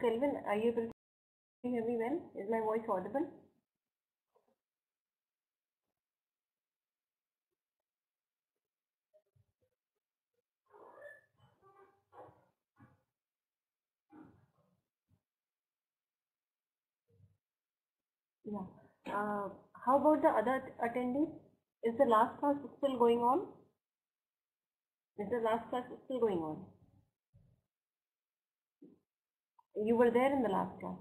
Kelvin, are you able to hear me well? Is my voice audible? Yeah. How about the other attendees? Is the last class still going on? Is the last class still going on? You were there in the last class.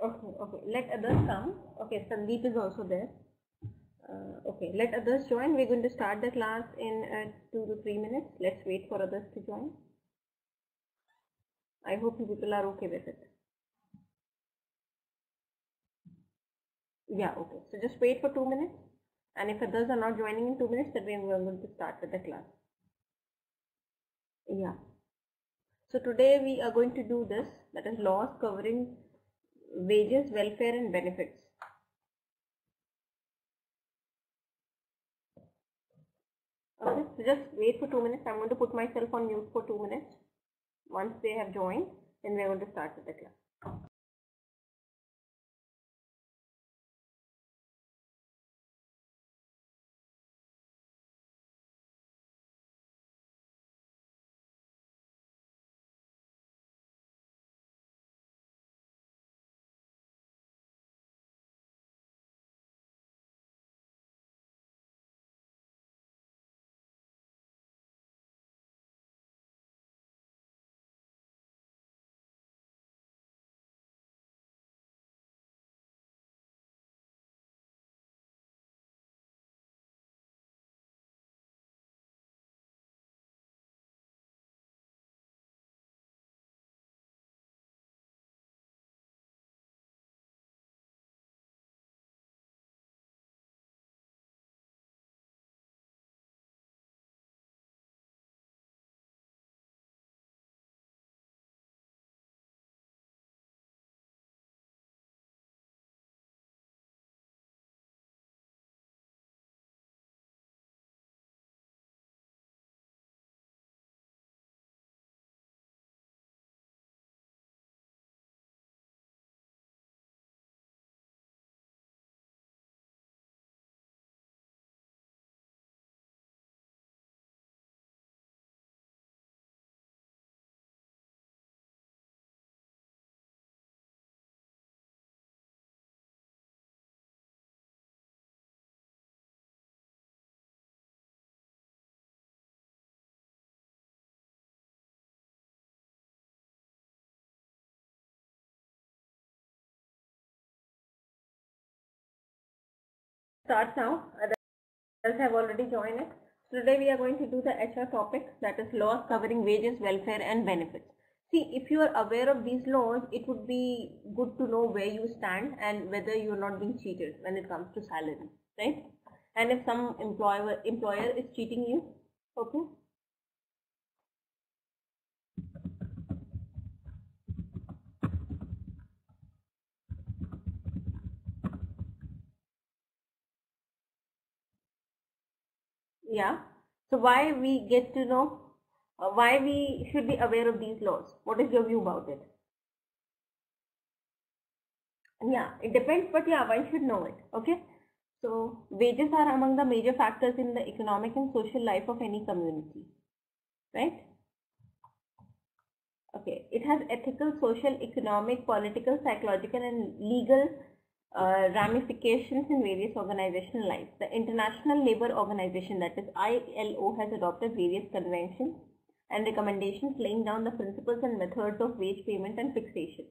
Okay, okay. Let others come. Okay, Sandeep is also there. Okay, let others join. We're going to start the class in 2 to 3 minutes. Let's wait for others to join. I hope you people are okay with it. Yeah, okay. So just wait for 2 minutes. And if others are not joining in 2 minutes, then we are going to start with the class. Yeah. So today we are going to do this, that is laws covering wages, welfare and benefits. Okay, so just wait for 2 minutes. I'm going to put myself on mute for 2 minutes. Once they have joined, then we are going to start with the class. Start now. Others have already joined it. Today we are going to do the HR topic, that is laws covering wages, welfare and benefits. See, if you are aware of these laws, it would be good to know where you stand and whether you are not being cheated when it comes to salary, right? And if some employer is cheating you, okay. Yeah. So why we get to know, why we should be aware of these laws? What is your view about it? Yeah, it depends, but yeah, one should know it. Okay. So wages are among the major factors in the economic and social life of any community, right? Okay. It has ethical, social, economic, political, psychological, and legal ramifications in various organizational life. The International Labour Organization, that is ILO, has adopted various conventions and recommendations laying down the principles and methods of wage payment and fixation.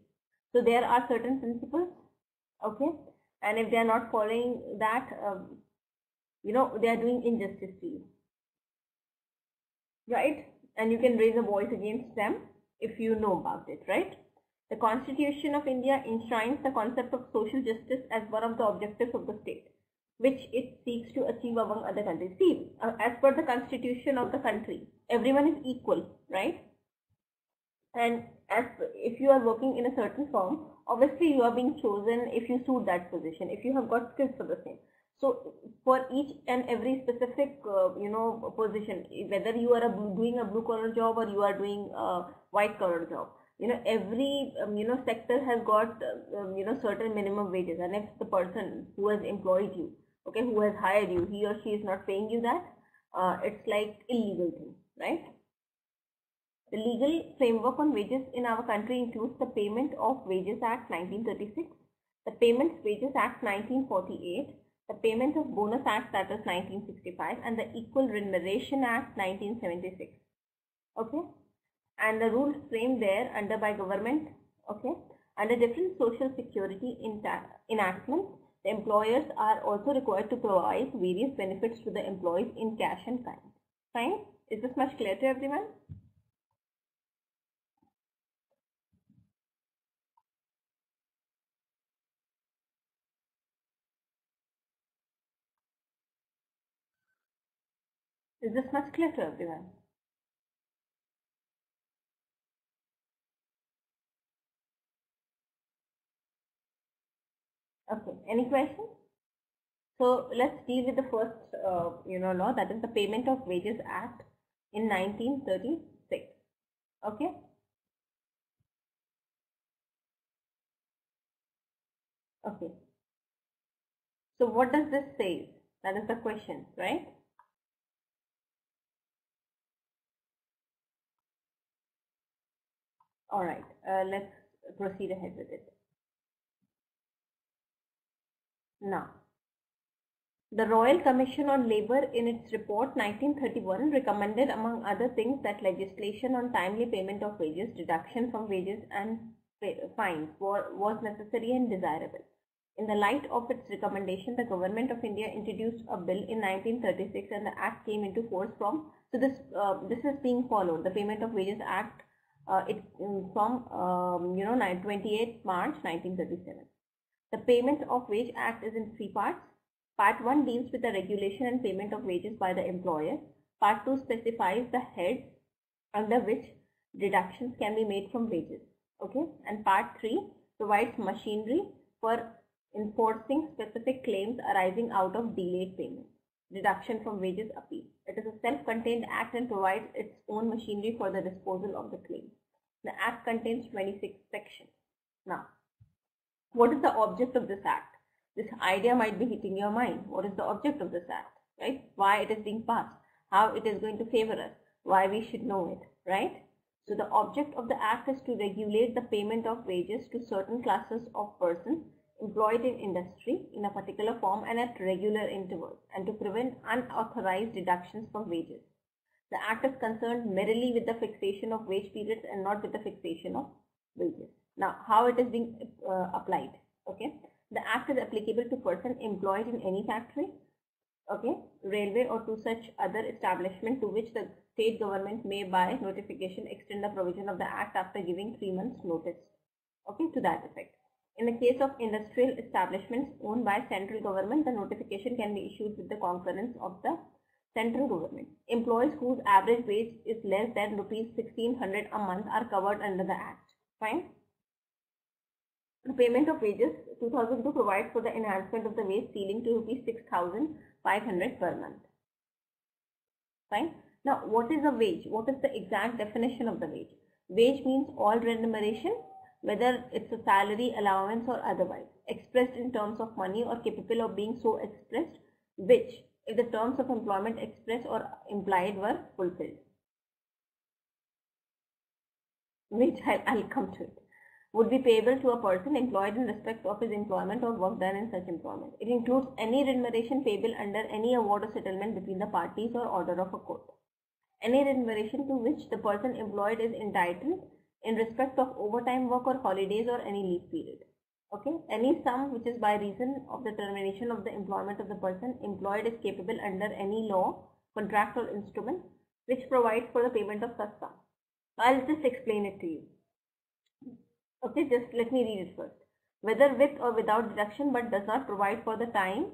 So there are certain principles, okay, and if they are not following that, they are doing injustice to you, right? And you can raise a voice against them if you know about it, right? The Constitution of India enshrines the concept of social justice as one of the objectives of the state, which it seeks to achieve among other countries. See, as per the Constitution of the country, everyone is equal, right? And as if you are working in a certain firm, obviously you are being chosen if you suit that position, if you have got skills for the same. So for each and every specific position, whether you are doing a blue collar job or you are doing a white collar job, every sector has got certain minimum wages, and if the person who has employed you, okay, who has hired you, he or she is not paying you that, it's like illegal thing, right? The legal framework on wages in our country includes the Payment of Wages Act 1936, the Payments Wages Act 1948, the Payment of Bonus Act, that is 1965, and the Equal Remuneration Act 1976. Okay, and the rules framed there under by government. Okay, under different social security enactments, the employers are also required to provide various benefits to the employees in cash and kind. Fine? Is this much clear to everyone? Is this much clear to everyone? Okay, any questions? So let's deal with the first, law, that is the Payment of Wages Act in 1936. Okay. Okay. So what does this say? That is the question, right? All right. Let's proceed ahead with it. Now, the Royal Commission on Labour in its report 1931 recommended, among other things, that legislation on timely payment of wages, deduction from wages and fines was necessary and desirable. In the light of its recommendation, the Government of India introduced a bill in 1936 and the Act came into force from, so this is being followed, the Payment of Wages Act from 28 March 1937. The Payment of Wage Act is in 3 parts. Part 1 deals with the regulation and payment of wages by the employer. Part 2 specifies the heads under which deductions can be made from wages. Okay, and Part 3 provides machinery for enforcing specific claims arising out of delayed payment, deduction from wages appeal. It is a self-contained act and provides its own machinery for the disposal of the claim. The act contains 26 sections. Now, what is the object of this act? This idea might be hitting your mind. What is the object of this act, right? Why it is being passed? How it is going to favor us? Why we should know it, right? So the object of the act is to regulate the payment of wages to certain classes of persons employed in industry in a particular form and at regular intervals, and to prevent unauthorized deductions from wages. The act is concerned merely with the fixation of wage periods and not with the fixation of wages. Now, how it is being applied? Okay, the act is applicable to person employed in any factory, okay, railway, or to such other establishment to which the state government may by notification extend the provision of the act after giving 3 months notice. Okay, to that effect. In the case of industrial establishments owned by central government, the notification can be issued with the concurrence of the central government. Employees whose average wage is less than rupees 1600 a month are covered under the act. Fine. The Payment of Wages 2002 provides for the enhancement of the wage ceiling to rupees 6500 per month. Fine. Now, what is a wage? What is the exact definition of the wage? Wage means all remuneration, whether it's a salary, allowance or otherwise, expressed in terms of money or capable of being so expressed, which, if the terms of employment expressed or implied were fulfilled. Which I'll come to it. Would be payable to a person employed in respect of his employment or work done in such employment. It includes any remuneration payable under any award or settlement between the parties or order of a court. Any remuneration to which the person employed is entitled in respect of overtime work or holidays or any leave period. Okay, any sum which is by reason of the termination of the employment of the person employed is capable under any law, contract or instrument which provides for the payment of such sum. I'll just explain it to you. Okay, just let me read it first. Whether with or without deduction, but does not provide for the time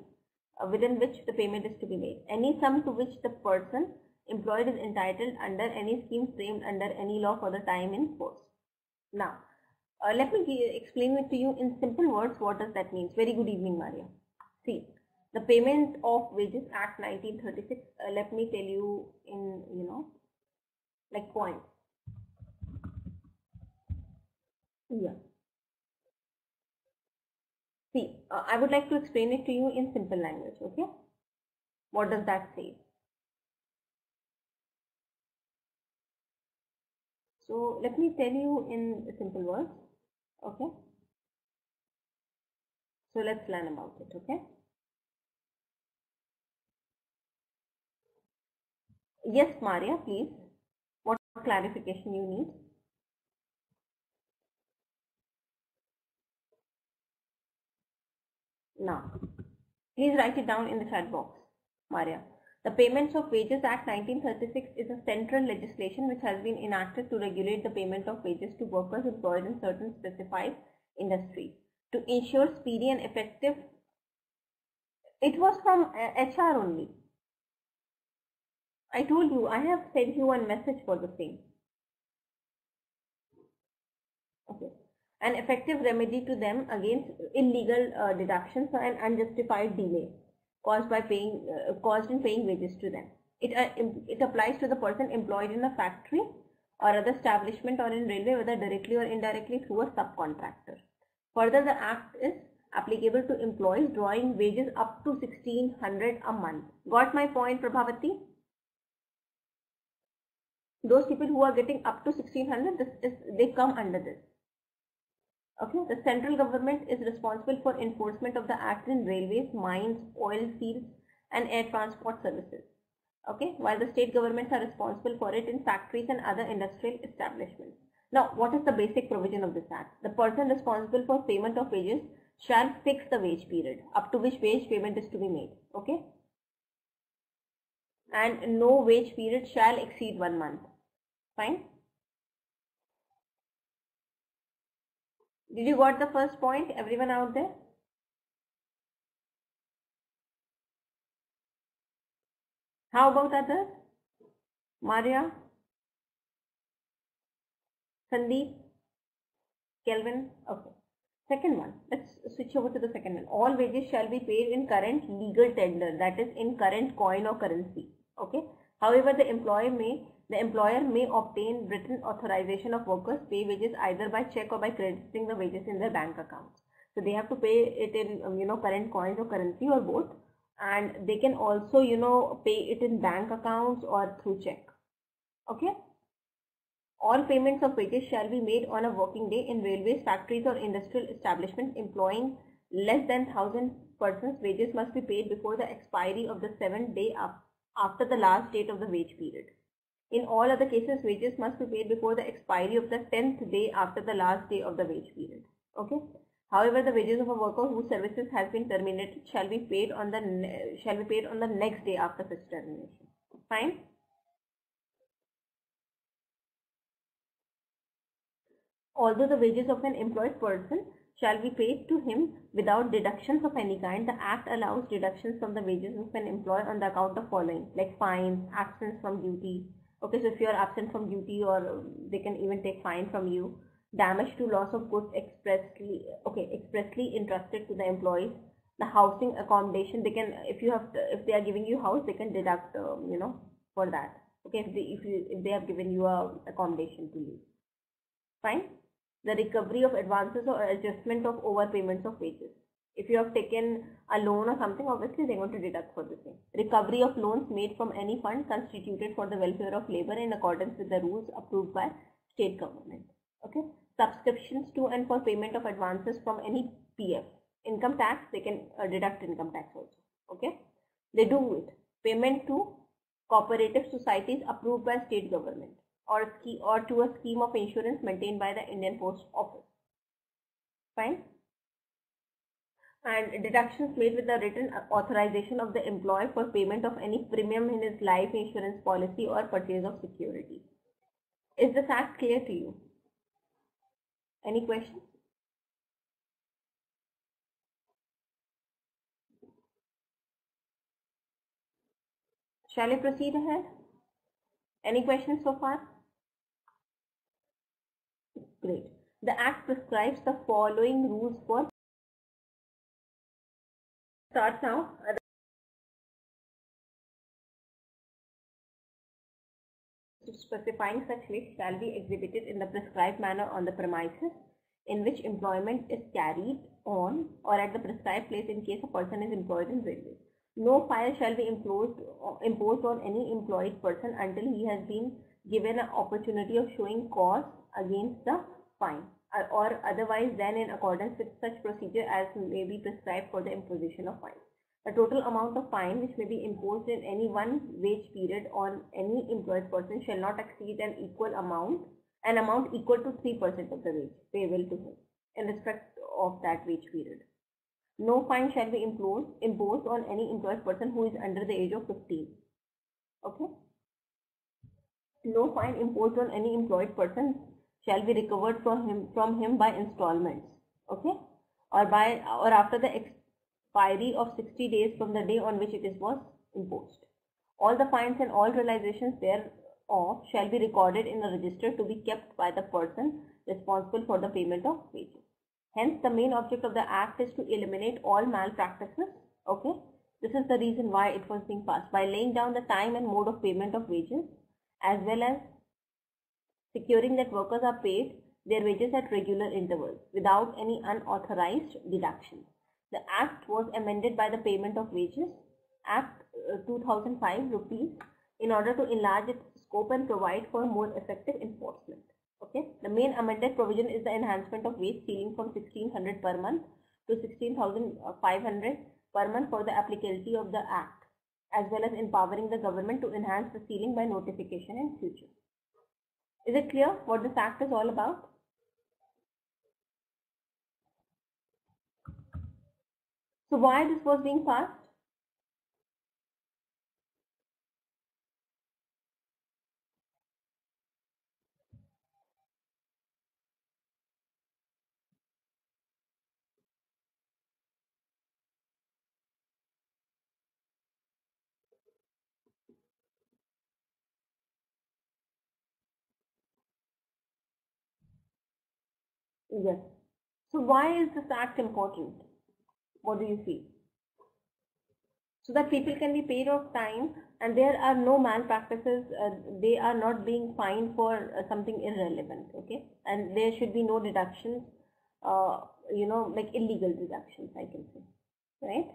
within which the payment is to be made. Any sum to which the person employed is entitled under any scheme framed under any law for the time in force. Now, Let me explain it to you in simple words. What does that mean? Very good evening, Maria. See, the Payment of Wages Act 1936. Let me tell you in like points. Yeah. See, I would like to explain it to you in simple language. Okay. What does that say? So let me tell you in simple words. Okay. So let's learn about it. Okay. Yes, Maria, please. What clarification you need? Now, please write it down in the chat box, Maria. The Payments of Wages Act 1936 is a central legislation which has been enacted to regulate the payment of wages to workers employed in certain specified industries. To ensure speedy and effective, it was from HR only. I told you, I have sent you one message for the same. Okay. An effective remedy to them against illegal deductions and unjustified delay caused in paying wages to them. It applies to the person employed in a factory or other establishment or in railway, whether directly or indirectly through a subcontractor. Further, the act is applicable to employees drawing wages up to 1600 a month. Got my point, Prabhavati? Those people who are getting up to 1600, they come under this. Okay, the central government is responsible for enforcement of the act in railways, mines, oil fields, and air transport services. Okay, while the state governments are responsible for it in factories and other industrial establishments. Now, what is the basic provision of this act? The person responsible for payment of wages shall fix the wage period up to which wage payment is to be made. Okay, and no wage period shall exceed 1 month. Fine. Did you got the first point, everyone out there? How about others? Maria, Sandeep, Kelvin? Okay. Second one, let's switch over to the second one. All wages shall be paid in current legal tender, that is in current coin or currency. Okay. However, the employer may obtain written authorization of workers pay wages either by check or by crediting the wages in their bank accounts. So they have to pay it in current coins or currency or both, and they can also pay it in bank accounts or through check. Okay. All payments of wages shall be made on a working day in railways, factories or industrial establishments employing less than 1000 persons. Wages must be paid before the expiry of the 7th day after the last date of the wage period. In all other cases, wages must be paid before the expiry of the 10th day after the last day of the wage period. Okay. However, the wages of a worker whose services has been terminated shall be paid on the next day after such termination. Fine. Although the wages of an employed person shall be paid to him without deductions of any kind, the Act allows deductions from the wages of an employee on the account of following, like fines, absence from duty. Okay, so if you are absent from duty, or they can even take fine from you. Damage to loss of goods expressly entrusted to the employees. The housing accommodation, they can, if they are giving you house, they can deduct for that. Okay, if they have given you a accommodation to live. Fine. The recovery of advances or adjustment of overpayments of wages. If you have taken a loan or something, obviously they want to deduct for the same. Recovery of loans made from any fund constituted for the welfare of labor in accordance with the rules approved by state government. Okay. Subscriptions to and for payment of advances from any PF. Income tax, they can deduct income tax also. Okay. They do it. Payment to cooperative societies approved by state government, or to a scheme of insurance maintained by the Indian Post Office. Fine. And deductions made with the written authorization of the employee for payment of any premium in his life insurance policy or purchase of security. Is this act clear to you? Any questions? Shall we proceed ahead? Any questions so far? Great. The Act prescribes the following rules for start now. Specifying such list shall be exhibited in the prescribed manner on the premises in which employment is carried on or at the prescribed place in case a person is employed in railways. No fine shall be imposed on any employed person until he has been given an opportunity of showing cause against the fine or otherwise then in accordance with such procedure as may be prescribed for the imposition of fine. The total amount of fine which may be imposed in any one wage period on any employed person shall not exceed an amount equal to 3% of the wage payable to him in respect of that wage period. No fine shall be imposed on any employed person who is under the age of 15. Okay. No fine imposed on any employed person shall be recovered from him by installments. Okay, or after the expiry of 60 days from the day on which it was imposed. All the fines and all realizations thereof shall be recorded in a register to be kept by the person responsible for the payment of wages. Hence, the main object of the Act is to eliminate all malpractices. Okay, this is the reason why it was being passed, by laying down the time and mode of payment of wages, as well as securing that workers are paid their wages at regular intervals without any unauthorized deductions. The Act was amended by the Payment of Wages Act 2005 rupees in order to enlarge its scope and provide for more effective enforcement. Okay, the main amended provision is the enhancement of wage ceiling from 1600 per month to 16,500 per month for the applicability of the Act, as well as empowering the government to enhance the ceiling by notification in future. Is it clear what this Act is all about? So why this was being passed? Yes. So why is this Act important? What do you feel? So that people can be paid off time and there are no malpractices, they are not being fined for something irrelevant, okay, and there should be no deductions, like illegal deductions, I can say, right?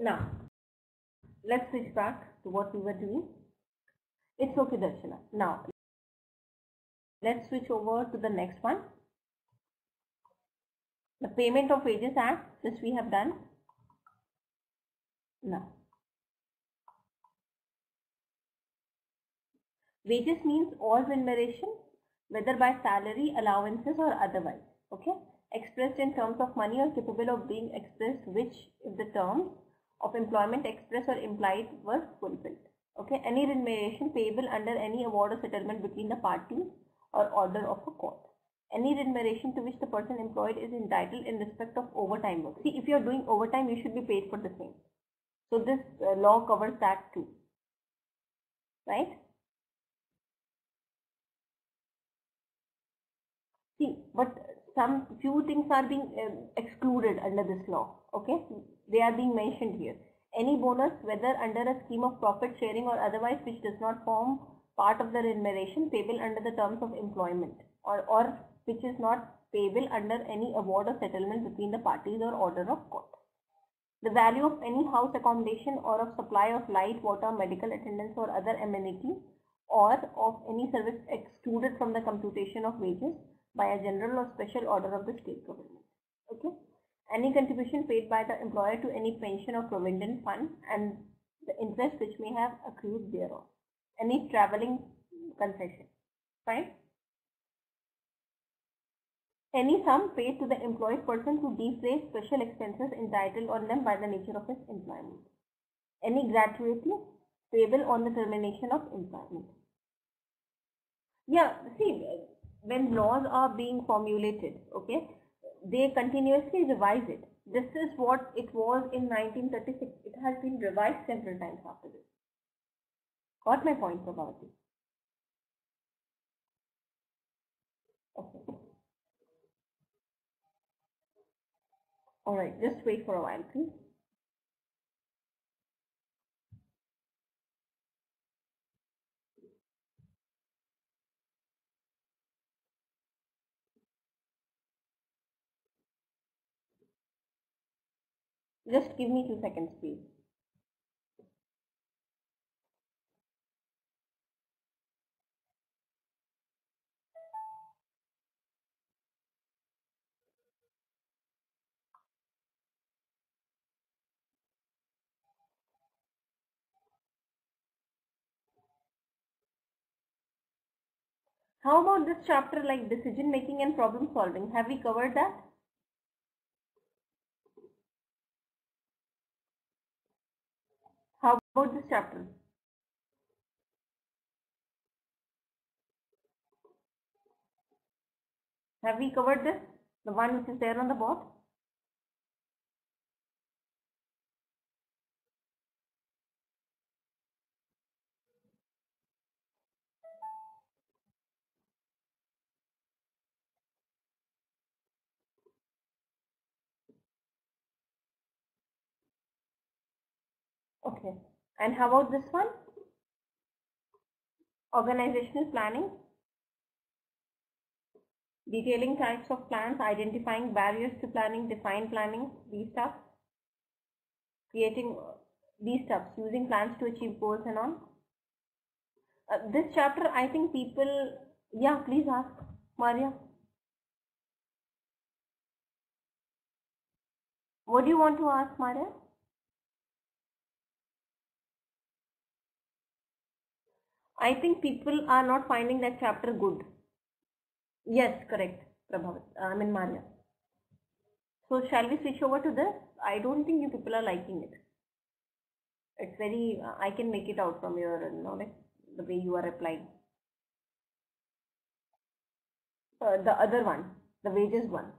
Now, let's switch back to what we were doing. It's okay, Darshana. Now, let's switch over to the next one. The Payment of Wages Act, this we have done. Now, wages means all remuneration, whether by salary, allowances or otherwise, okay, expressed in terms of money or capable of being expressed, which if the terms of employment expressed or implied were fulfilled. Okay, any remuneration payable under any award or settlement between the parties or order of a court. Any remuneration to which the person employed is entitled in respect of overtime work. See, if you are doing overtime, you should be paid for the same. So this law covers that too, right? See, but some few things are being excluded under this law. Okay, they are being mentioned here. Any bonus, whether under a scheme of profit sharing or otherwise, which does not form part of the remuneration payable under the terms of employment, or which is not payable under any award or settlement between the parties or order of court. The value of any house accommodation or of supply of light, water, medical attendance or other amenity or of any service excluded from the computation of wages by a general or special order of the state government. Okay. Any contribution paid by the employer to any pension or provident fund and the interest which may have accrued thereof. Any traveling concession. Fine. Any sum paid to the employed person to defray special expenses entitled on them by the nature of his employment. Any gratuity payable on the termination of employment. Yeah, see, when laws are being formulated, okay, they continuously revise it. This is what it was in 1936. It has been revised several times after this. Got my point, Prabhavati? Okay. Alright, just wait for a while, please. Just give me 2 seconds, please. How about this chapter like decision making and problem solving? Have we covered that? How about this chapter? Have we covered this? The one which is there on the board? Okay. And how about this one? Organizational planning. Detailing types of plans, identifying barriers to planning, define planning, these stuff. Creating these steps, using plans to achieve goals and all. This chapter, I think people, yeah, please ask, Maria. What do you want to ask, Maria? I think people are not finding that chapter good. Yes, correct, Prabhavat. I mean, Maria. So, shall we switch over to this? I don't think you people are liking it. It's very, I can make it out from your, like, the way you are replying. The other one, the wages one.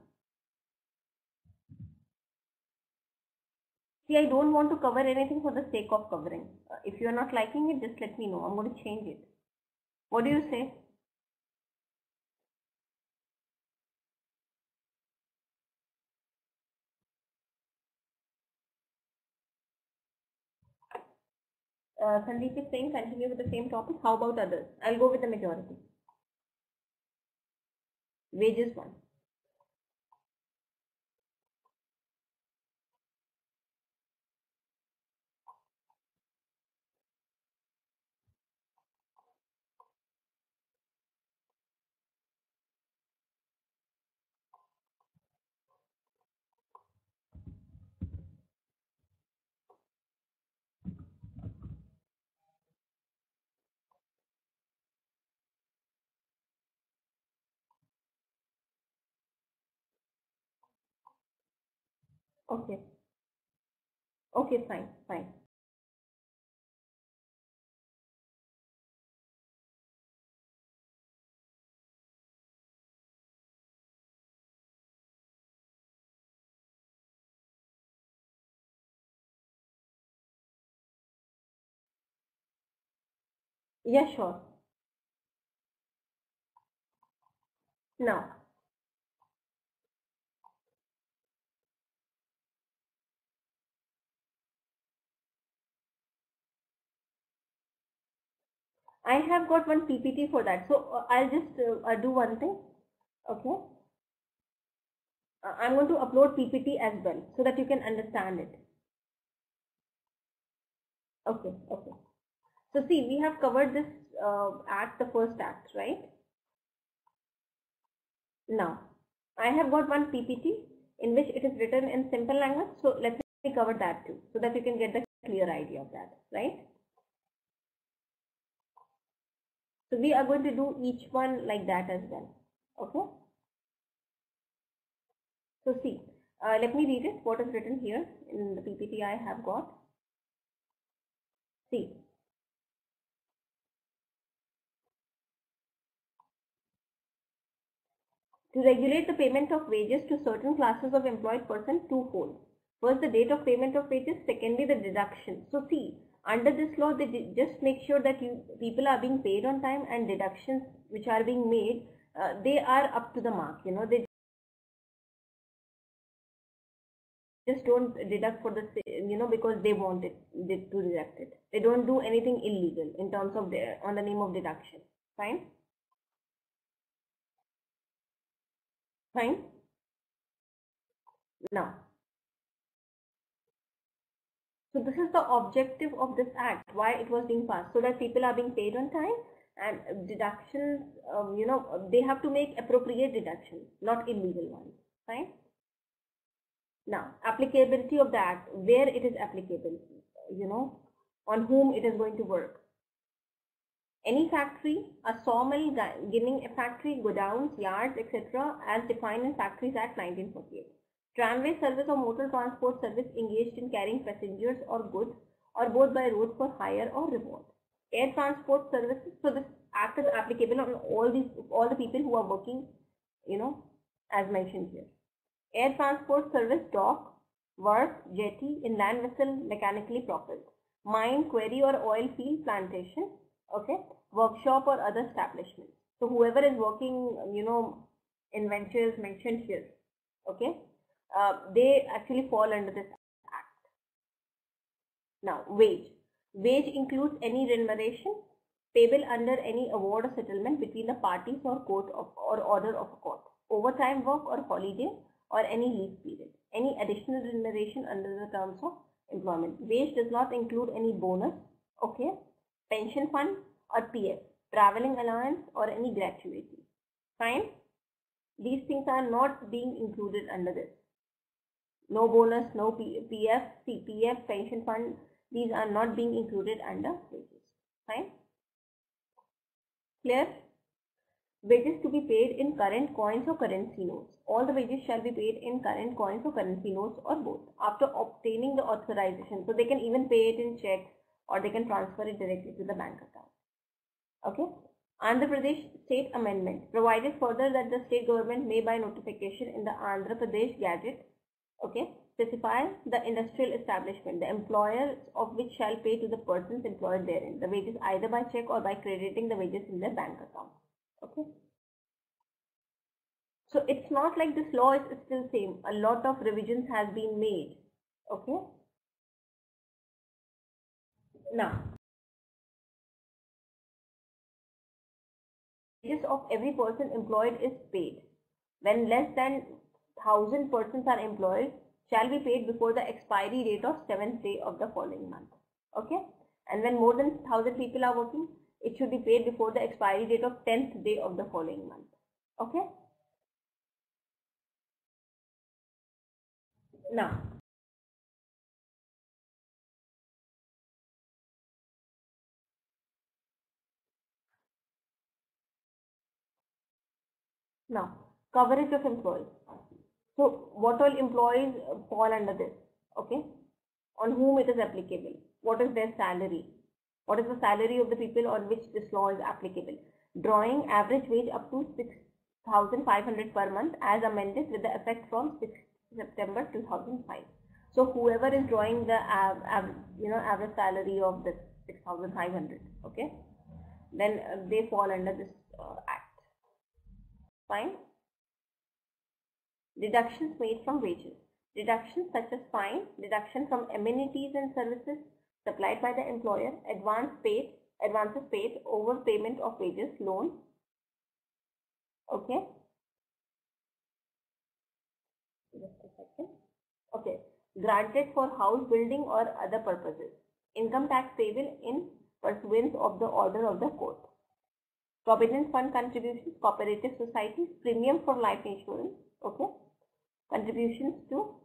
See, I don't want to cover anything for the sake of covering. If you are not liking it, just let me know. I'm going to change it. What do you say? Sandeep is saying continue with the same topic. How about others? I'll go with the majority. Wages one. Okay. Okay, fine, fine. Yeah, sure. Now, I have got one PPT for that. So I'll just do one thing. Okay. I'm going to upload PPT as well so that you can understand it. Okay, okay. So see, we have covered this act, the first act, right? Now, I have got one PPT in which it is written in simple language. So let me cover that too, so that you can get the clear idea of that, right? So we are going to do each one like that as well. Okay. So see, let me read it. What is written here in the PPT I have got. See, to regulate the payment of wages to certain classes of employed person twofold. First, the date of payment of wages. Secondly, the deduction. So see, under this law, they just make sure that people are being paid on time, and deductions which are being made, they are up to the mark. You know, they just don't deduct for the, you know, because they want it to deduct it. They don't do anything illegal in terms of on the name of deduction. Fine. Fine. Now, so this is the objective of this act, why it was being passed, so that people are being paid on time, and deductions, you know, they have to make appropriate deductions, not illegal ones. Fine. Now, applicability of the act, where it is applicable, you know, on whom it is going to work. Any factory, a sawmill, ginning factory, godowns, yards, etc., as defined in Factories Act 1948. Tramway service or motor transport service engaged in carrying passengers or goods, or both by road for hire or reward. Air transport services. So this act is applicable on all the people who are working, you know, as mentioned here. Air transport service, dock, wharf, jetty, inland vessel mechanically propelled, mine, quarry or oil field, plantation, okay, workshop or other establishment. So whoever is working, you know, in ventures mentioned here, okay, they actually fall under this act. Now, wage. Wage includes any remuneration payable under any award or settlement between the parties or court of, or order of a court, overtime work or holiday, or any leave period, any additional remuneration under the terms of employment. Wage does not include any bonus, okay, pension fund or PF, traveling allowance or any gratuity. Fine. These things are not being included under this. No bonus, no PF, CPF, pension fund, these are not being included under wages. Fine. Clear? Wages to be paid in current coins or currency notes. All the wages shall be paid in current coins or currency notes, or both, after obtaining the authorization. So they can even pay it in checks, or they can transfer it directly to the bank account. Okay. Andhra Pradesh State Amendment provided further that the state government may, by notification in the Andhra Pradesh Gazette, okay, specify the industrial establishment, the employer of which shall pay to the persons employed therein the wages either by check or by crediting the wages in their bank account. Okay. So it's not like this law is still same. A lot of revisions has been made. Okay. Now, wages of every person employed is paid. When less than 1,000 persons are employed, shall be paid before the expiry date of 7th day of the following month. Okay. And when more than 1,000 people are working, it should be paid before the expiry date of 10th day of the following month. Okay. Now, coverage of employees. So what all employees fall under this? Okay. On whom it is applicable? What is their salary? What is the salary of the people on which this law is applicable? Drawing average wage up to 6,500 per month as amended with the effect from 6 September 2005. So whoever is drawing the average salary of this 6,500, okay, then they fall under this act. Fine. Deductions made from wages. Deductions such as fine, deduction from amenities and services supplied by the employer, advances paid over payment of wages, loan. Okay. Just a second. Okay. Granted for house building or other purposes. income tax payable in pursuance of the order of the court. Provident fund contributions, cooperative societies, premium for life insurance, okay, contributions to,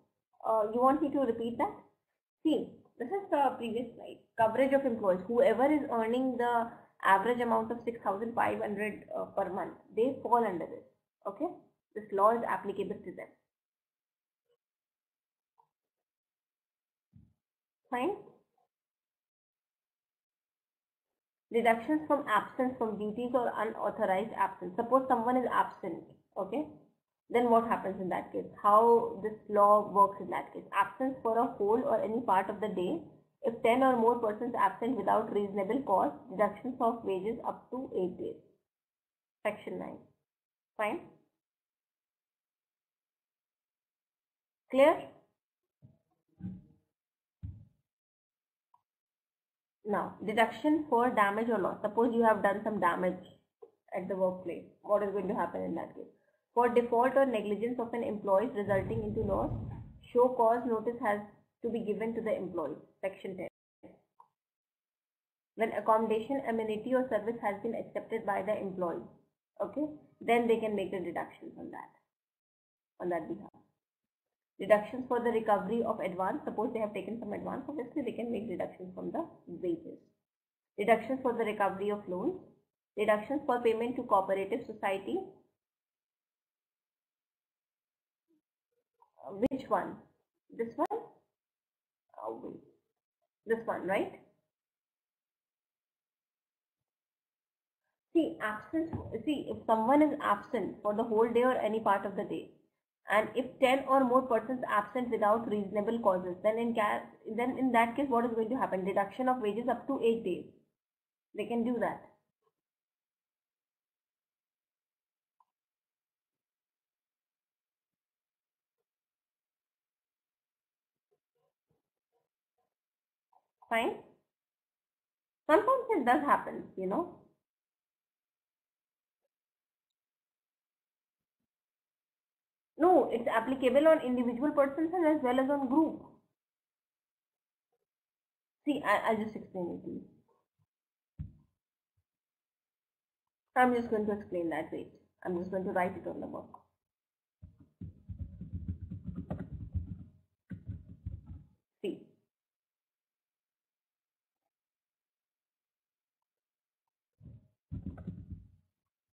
you want me to repeat that? See, this is the previous slide. Coverage of employees, whoever is earning the average amount of 6,500 per month, they fall under this, okay. This law is applicable to them. Fine. Deductions from absence from duties or unauthorized absence. Suppose someone is absent, okay, then what happens in that case? How this law works in that case? Absence for a whole or any part of the day. If 10 or more persons absent without reasonable cause, deductions of wages up to 8 days. Section 9. Fine. Clear? Now, deduction for damage or loss. Suppose you have done some damage at the workplace. What is going to happen in that case? For default or negligence of an employee resulting into loss, show cause notice has to be given to the employee. Section 10. When accommodation, amenity or service has been accepted by the employee, okay, then they can make the deductions on that behalf. Deductions for the recovery of advance. Suppose they have taken some advance, obviously they can make deductions from the wages. Deductions for the recovery of loans. Deductions for payment to cooperative society. Which one? This one? Oh, wait. This one, right? See, absence. See, if someone is absent for the whole day or any part of the day, and if 10 or more persons absent without reasonable causes, then in that case, what is going to happen? Deduction of wages up to 8 days. They can do that. Fine. Sometimes it does happen, you know. No, it's applicable on individual persons and as well as on group. See, I'll just explain it to you. I'm just going to explain that. Wait, I'm just going to write it on the board. See.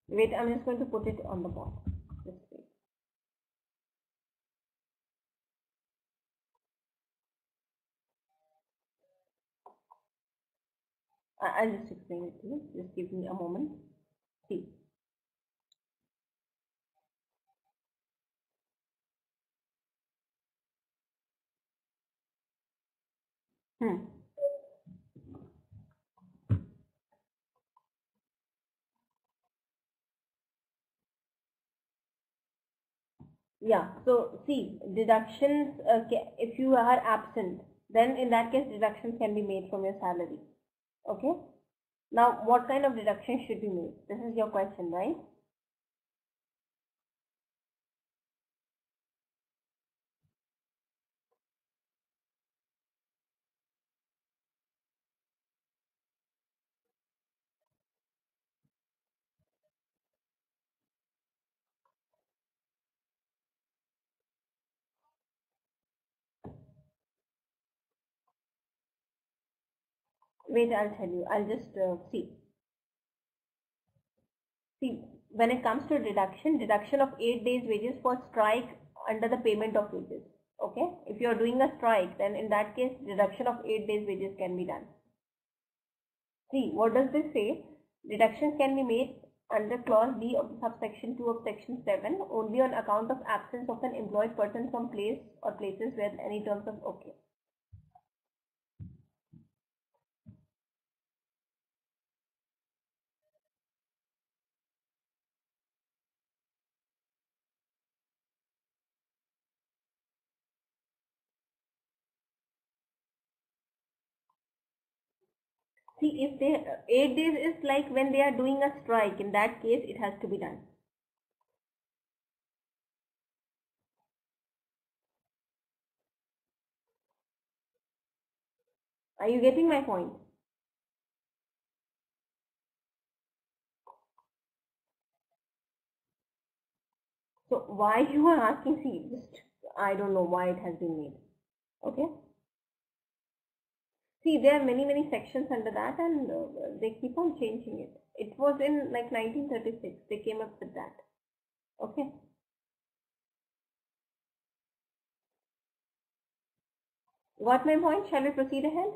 Wait, I'm just going to put it on the board. Just wait. I'll just explain it to you. Just give me a moment. See. Yeah, so see, deductions, if you are absent, then in that case, deductions can be made from your salary. Okay. Now, what kind of deduction should be made? This is your question, right? Wait, I'll tell you. I'll just see. See, when it comes to deduction of 8 days wages for strike under the payment of wages. Okay. If you are doing a strike, then in that case, deduction of 8 days wages can be done. See, what does this say? Deductions can be made under clause D of subsection 2 of section 7 only on account of absence of an employed person from place or places where any terms of, okay. See, if they 8 days is like when they are doing a strike, in that case it has to be done. Are you getting my point? So why you are asking, see, just I don't know why it has been made. Okay. See, there are many sections under that, and they keep on changing it. It was in like 1936 they came up with that. Okay. Got my point? Shall we proceed ahead?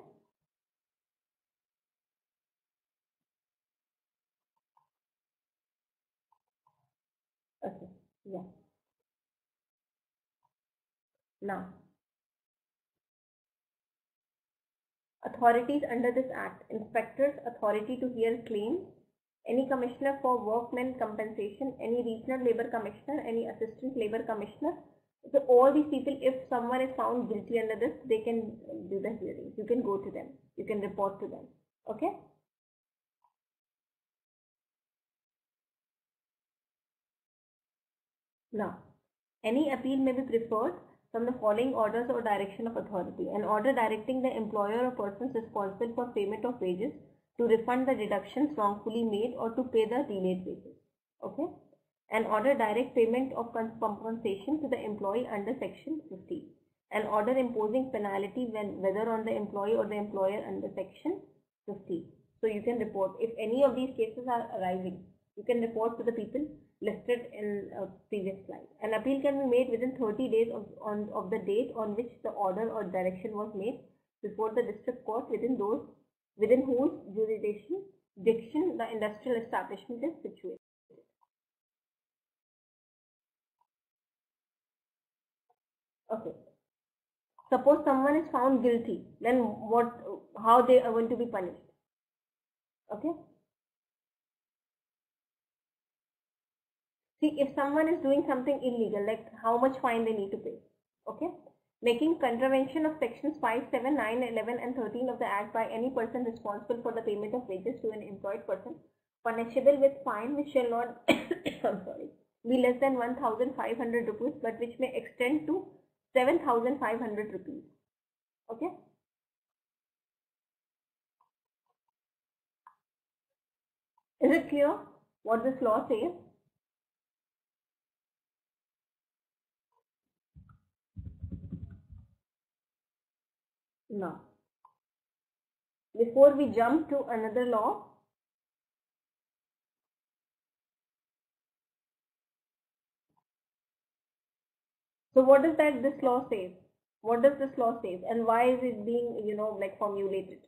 Okay. Yeah. Now, authorities under this act: inspectors, authority to hear claims, any commissioner for workmen compensation, any regional labor commissioner, any assistant labor commissioner. So all these people, if someone is found guilty under this, they can do the hearings. You can go to them. You can report to them. Okay. Now, any appeal may be preferred from the following orders or direction of authority: an order directing the employer or persons responsible for payment of wages to refund the deductions wrongfully made or to pay the delayed wages. Okay. An order direct payment of compensation to the employee under section 50. An order imposing penalty whether on the employee or the employer under section 50. So you can report if any of these cases are arising. You can report to the people listed in a previous slide. An appeal can be made within 30 days of the date on which the order or direction was made before the district court within whose jurisdiction the industrial establishment is situated. Okay. Suppose someone is found guilty, then how they are going to be punished? Okay. See, if someone is doing something illegal, like how much fine they need to pay. Okay. Making contravention of sections 5, 7, 9, 11 and 13 of the Act by any person responsible for the payment of wages to an employed person, punishable with fine which shall not be less than 1,500 rupees, but which may extend to 7,500 rupees. Okay. Is it clear what this law says? No. Before we jump to another law, so what does this law say? What does this law say, and why is it being, like formulated?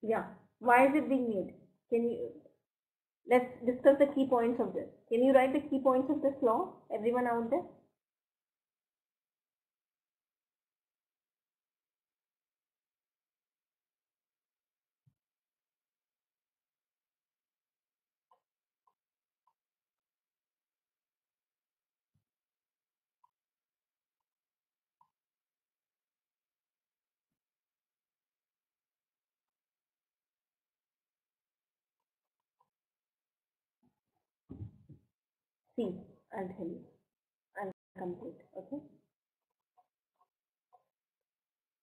Yeah. Why is it being made? Let's discuss the key points of this. Can you write the key points of this law, everyone out there? See, I'll tell you. I'll complete. Okay.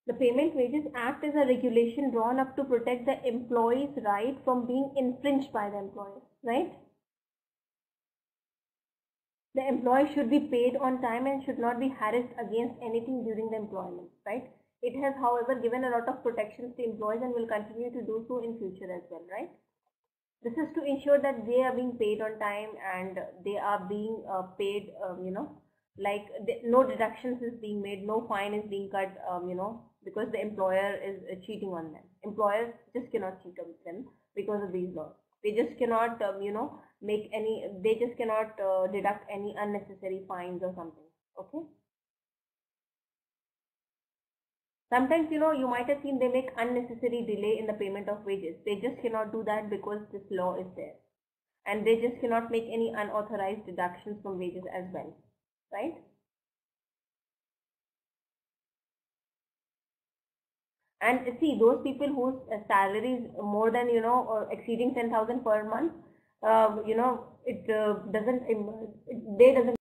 The Payment Wages Act is a regulation drawn up to protect the employee's right from being infringed by the employer, right? The employee should be paid on time and should not be harassed against anything during the employment, right? It has, however, given a lot of protections to employees and will continue to do so in future as well, right? This is to ensure that they are being paid on time and they are being paid, like no deductions is being made, no fine is being cut, because the employer is cheating on them. Employers just cannot cheat on them because of these laws. They just cannot, they just cannot deduct any unnecessary fines or something. Okay. Sometimes, you might have seen they make unnecessary delay in the payment of wages. They just cannot do that because this law is there. And they just cannot make any unauthorized deductions from wages as well. Right? And see, those people whose salary is more than, or exceeding 10,000 per month, it doesn't, they doesn't.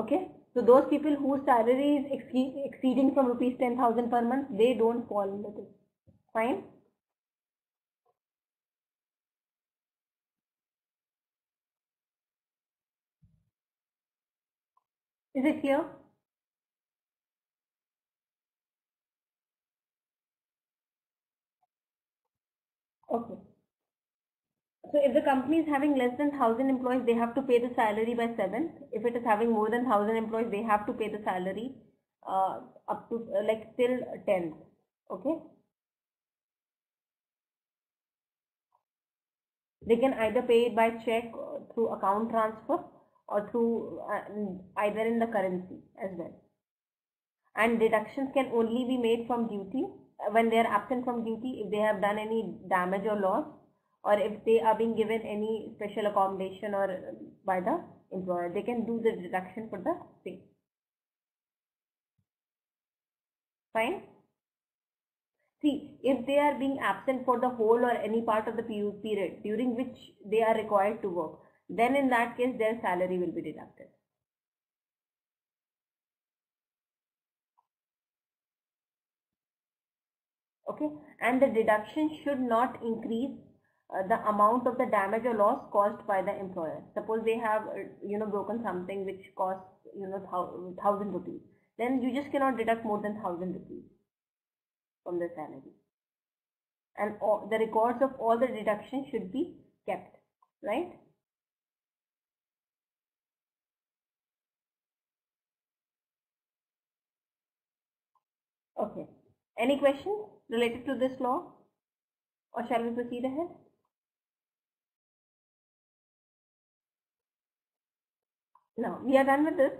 Okay, so those people whose salary is exceeding from rupees 10,000 per month, they don't fall into this. Fine. Is it clear? Okay. So if the company is having less than 1,000 employees, they have to pay the salary by 7th. If it is having more than 1,000 employees, they have to pay the salary up to like till 10th. Okay. They can either pay it by check through account transfer or through either in the currency as well. And deductions can only be made from duty when they are absent from duty if they have done any damage or loss, or if they are being given any special accommodation or by the employer, they can do the deduction for the pay. Fine. See, if they are being absent for the whole or any part of the period during which they are required to work, then in that case their salary will be deducted. Okay, and the deduction should not increase the amount of the damage or loss caused by the employer. Suppose they have broken something which costs 1,000 rupees, then you just cannot deduct more than 1,000 rupees from the salary, and the records of all the deductions should be kept, right? Okay, any questions related to this law, or shall we proceed ahead? Now we are done with this.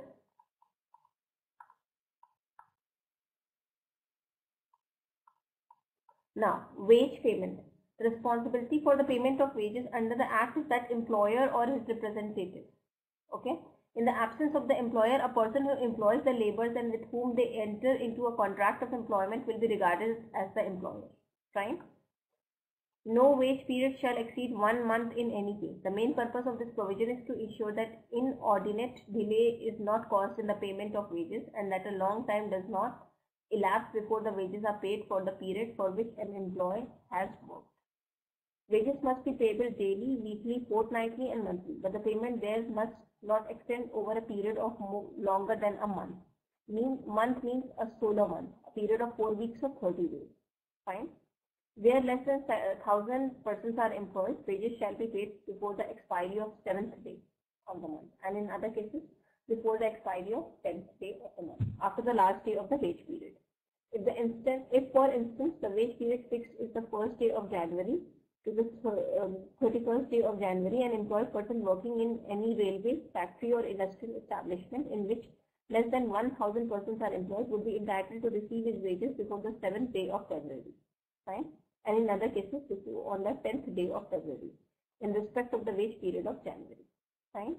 Now, wage payment. The responsibility for the payment of wages under the Act is that employer or his representative. Okay. In the absence of the employer, a person who employs the laborers and with whom they enter into a contract of employment will be regarded as the employer. Fine. No wage period shall exceed 1 month in any case. The main purpose of this provision is to ensure that inordinate delay is not caused in the payment of wages and that a long time does not elapse before the wages are paid for the period for which an employee has worked. Wages must be payable daily, weekly, fortnightly and monthly, but the payment there must not extend over a period of longer than a month. Month means a solar month, a period of 4 weeks or 30 days. Fine. Where less than 1,000 persons are employed, wages shall be paid before the expiry of 7th day of the month, and in other cases, before the expiry of 10th day of the month, after the last day of the wage period. If for instance the wage period fixed is the 1st day of January to the 31st day of January, an employed person working in any railway, factory or industrial establishment in which less than 1,000 persons are employed would be entitled to receive his wages before the 7th day of February. Fine. And in other cases, on the 10th day of February in respect of the wage period of January. Fine.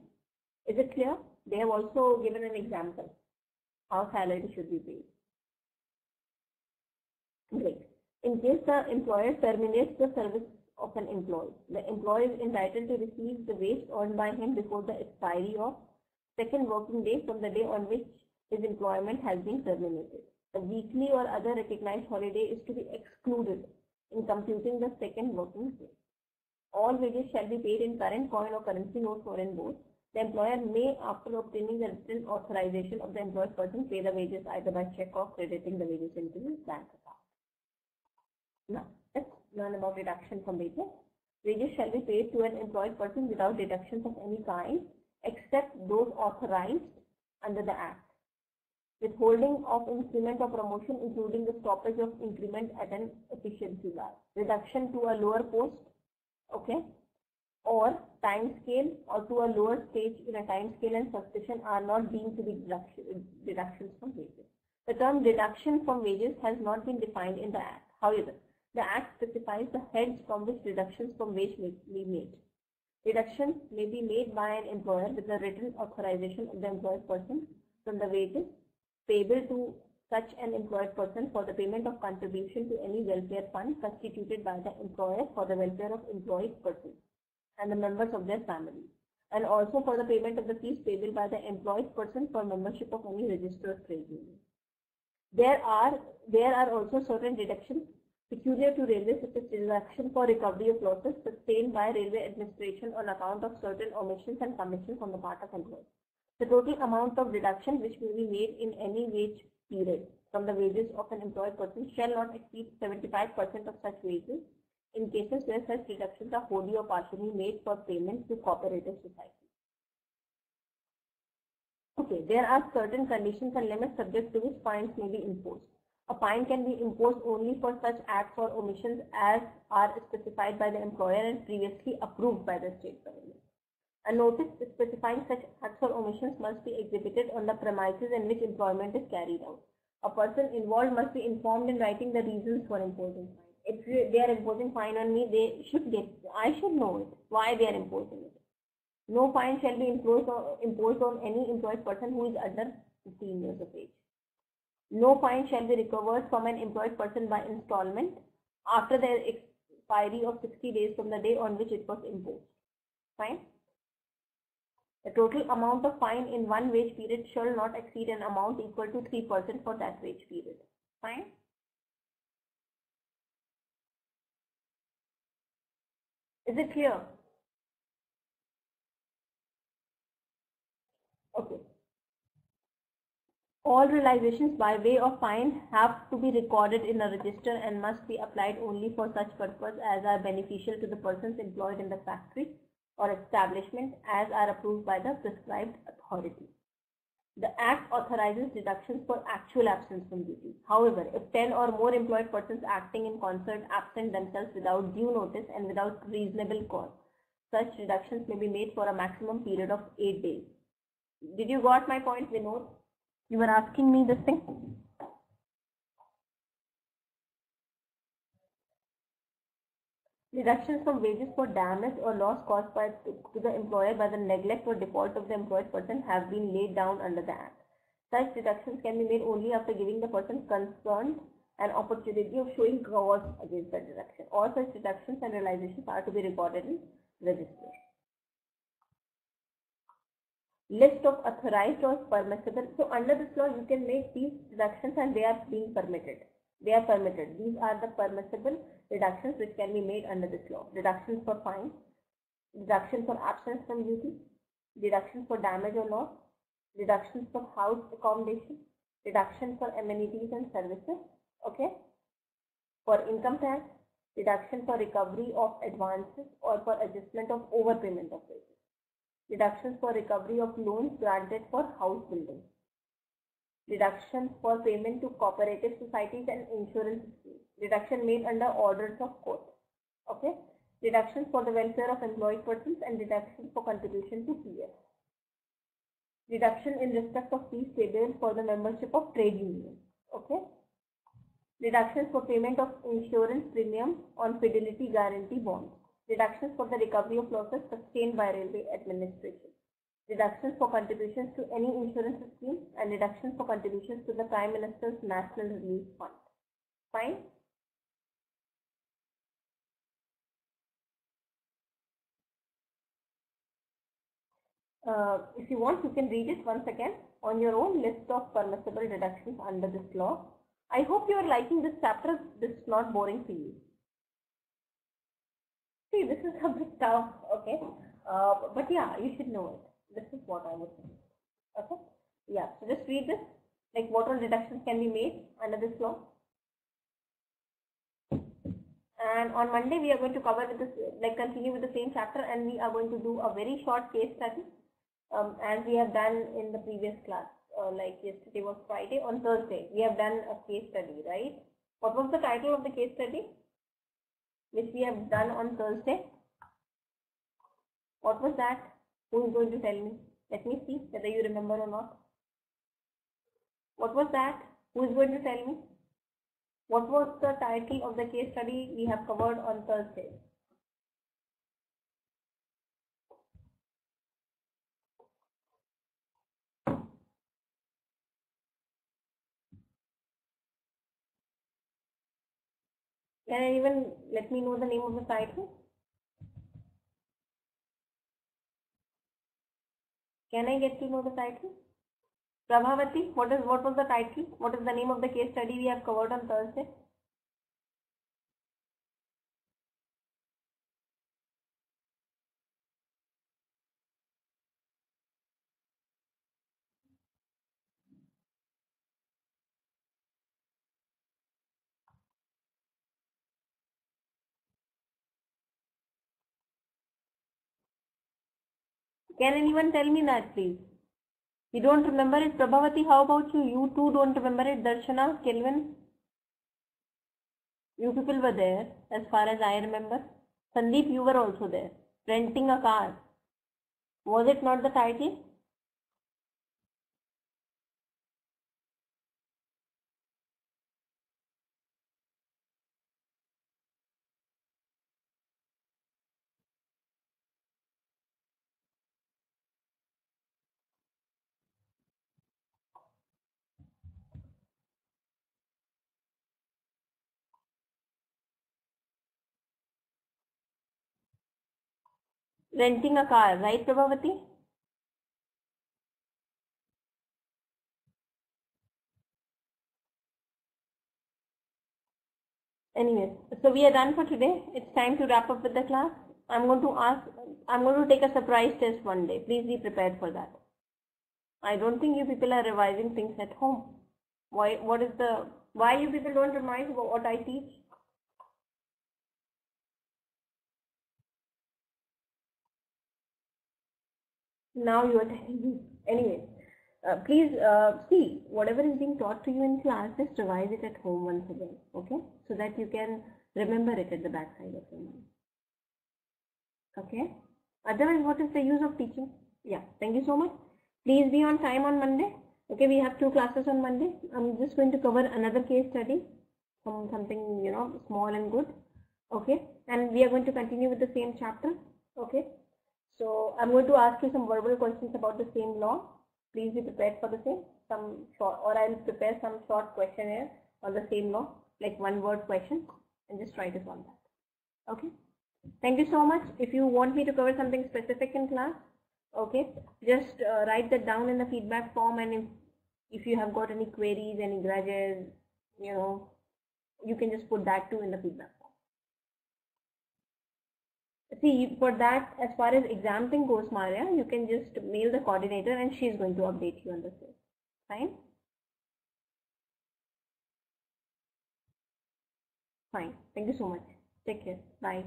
Is it clear? They have also given an example how salary should be paid. Great. In case the employer terminates the service of an employee, the employee is entitled to receive the wage earned by him before the expiry of 2nd working day from the day on which his employment has been terminated. A weekly or other recognized holiday is to be excluded in computing the 2nd working day. All wages shall be paid in current coin or currency notes or in both. The employer may, after obtaining the written authorization of the employed person, pay the wages either by check or crediting the wages into his bank account. Now, let's learn about deduction from wages. Wages shall be paid to an employed person without deductions of any kind except those authorized under the Act. Withholding of increment or promotion, including the stoppage of increment at an efficiency bar, reduction to a lower post, okay, or time scale, or to a lower stage in a time scale and succession are not deemed to be deductions from wages. The term deduction from wages has not been defined in the Act. However, the Act specifies the heads from which deductions from wage may be made. Deductions may be made by an employer with the written authorization of the employed person from the wages payable to such an employed person for the payment of contribution to any welfare fund constituted by the employer for the welfare of employed persons and the members of their family, and also for the payment of the fees payable by the employed person for membership of any registered trade union. There are also certain deductions peculiar to railway, such as deduction for recovery of losses sustained by railway administration on account of certain omissions and commissions on the part of employees. The total amount of deduction which may be made in any wage period from the wages of an employed person shall not exceed 75% of such wages in cases where such deductions are wholly or partially made for payments to cooperative society. Okay, there are certain conditions and limits subject to which fines may be imposed. A fine can be imposed only for such acts or omissions as are specified by the employer and previously approved by the state government. A notice specifying such acts or omissions must be exhibited on the premises in which employment is carried out. A person involved must be informed in writing the reasons for imposing fine. If they are imposing fine on me, I should know it, why they are imposing it. No fine shall be imposed on any employed person who is under 15 years of age. No fine shall be recovered from an employed person by installment after the expiry of 60 days from the day on which it was imposed. Fine. The total amount of fine in one wage period shall not exceed an amount equal to 3% for that wage period. Fine. Is it clear? Okay. All realizations by way of fine have to be recorded in a register and must be applied only for such purpose as are beneficial to the persons employed in the factory or establishment as are approved by the prescribed authority. The Act authorizes deductions for actual absence from duty. However, if 10 or more employed persons acting in concert absent themselves without due notice and without reasonable cause, such deductions may be made for a maximum period of 8 days. Did you got my point, Vinod? You were asking me this thing? Deductions from wages for damage or loss caused to the employer by the neglect or default of the employed person have been laid down under the Act. Such deductions can be made only after giving the person concerned an opportunity of showing cause against the deduction. All such deductions and realizations are to be recorded in register. List of authorized or permissible. So under this law, you can make these deductions and they are being permitted. They are permitted. These are the permissible deductions which can be made under this law. Deductions for fine, deduction for absence from duty, deduction for damage or loss, deductions for house accommodation, deduction for amenities and services, okay, for income tax, deduction for recovery of advances or for adjustment of overpayment of wages, deductions for recovery of loans granted for house building, deductions for payment to cooperative societies and insurance schemes, deduction made under orders of court, okay, deductions for the welfare of employed persons and deductions for contribution to PF, deduction in respect of fees payable for the membership of trade unions, okay, deductions for payment of insurance premium on fidelity guarantee bonds, deductions for the recovery of losses sustained by railway administration, deductions for contributions to any insurance scheme, and deductions for contributions to the Prime Minister's National Relief Fund. Fine? If you want, you can read it once again on your own. List of permissible deductions under this law. I hope you are liking this chapter. This is not boring for you. See, this is a bit tough, okay? But yeah, you should know it. This is what I would say. Okay? Yeah, so just read this. Like what all deductions can be made under this law. And on Monday we are going to cover with this, like continue with the same chapter, and we are going to do a very short case study, as we have done in the previous class. Like yesterday was Friday, on Thursday we have done a case study, right? What was the title of the case study which we have done on Thursday? What was that? Who is going to tell me? Let me see whether you remember or not. What was that? Who is going to tell me? What was the title of the case study we have covered on Thursday? Can anyone let me know the name of the title? Can I get to know the title? Prabhavati, what was the title? What is the name of the case study we have covered on Thursday? Can anyone tell me that, please? You don't remember it? Prabhavati, how about you? You too don't remember it? Darshana, Kelvin? You people were there, as far as I remember. Sandeep, you were also there. Renting a car. Was it not the title? Renting a car, right, Prabhavati? Anyways, so we are done for today. It's time to wrap up with the class. I'm going to take a surprise test one day. Please be prepared for that. I don't think you people are revising things at home. Why you people don't revise what I teach? Now you are telling me. Anyways, please see whatever is being taught to you in class, just revise it at home once again, okay? So that you can remember it at the back side of your mind. Okay? Otherwise, what is the use of teaching? Yeah, thank you so much. Please be on time on Monday. Okay, we have 2 classes on Monday. I'm just going to cover another case study, something, you know, small and good. Okay, and we are going to continue with the same chapter. Okay, so I'm going to ask you some verbal questions about the same law. Please be prepared for the same. I'll prepare some short questionnaire on the same law, like 1-word questions, and just try to solve that. Okay. Thank you so much. If you want me to cover something specific in class, okay, just write that down in the feedback form, and if you have got any queries, any grudges, you know, you can just put that too in the feedback form. See, for that, as far as exam thing goes, Maria, you can just mail the coordinator and she is going to update you on the same. Fine? Fine. Thank you so much. Take care. Bye.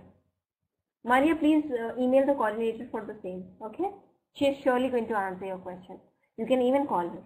Maria, please email the coordinator for the same. Okay? She is surely going to answer your question. You can even call her.